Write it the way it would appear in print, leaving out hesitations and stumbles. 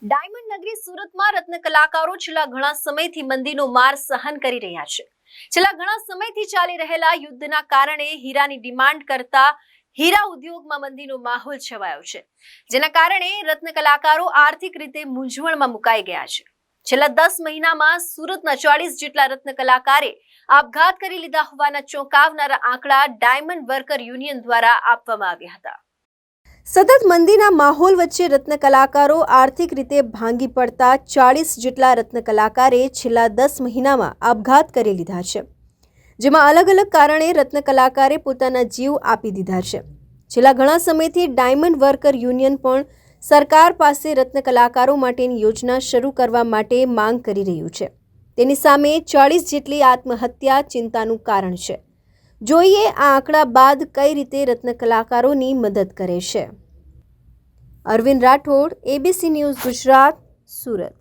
Diamond નગરી સુરતમાં રત્ન કલાકારો છેલ્લા ઘણા સમયથી મંદીનો માર સહન કરી રહ્યા છે। છેલ્લા ઘણા સમયથી ચાલી રહેલા યુદ્ધના કારણે હીરાની ડિમાન્ડ કરતા હીરા ઉદ્યોગમાં મંદીનો માહોલ છવાયો છે, જેના કારણે રત્ન કલાકારો આર્થિક રીતે મૂંઝવણમાં મુકાઈ ગયા છે। છેલ્લા 10 મહિનામાં સુરતના 40 જેટલા રત્ન કલાકારે આપઘાત કરી લીધા હોવાના ચોંકાવનારા આંકડા ડાયમંડ વર્કર યુનિયન દ્વારા આપવામાં આવ્યા હતા। સતત મંદીના માહોલ વચ્ચે રત્ન કલાકારો આર્થિક રીતે ભાંગી પડતા 40 જેટલા રત્ન કલાકારે છેલ્લા 10 મહિનામાં આપઘાત કરી લીધા છે, જેમાં અલગ અલગ કારણે રત્ન કલાકારે પોતાના જીવ આપી દીધા છે। છેલ્લા ઘણા સમયથી ડાયમંડ વર્કર યુનિયન પણ સરકાર પાસે રત્ન કલાકારો માટેની યોજના શરૂ કરવા માટે માંગ કરી રહ્યું છે। તેની સામે 40 જેટલી આત્મહત્યા ચિંતાનું કારણ છે। જોઈએ આ આંકડા બાદ કઈ રીતે રત્ન કલાકારોની મદદ કરે છે। Arvind Rathod, ABC news Gujarat, Surat.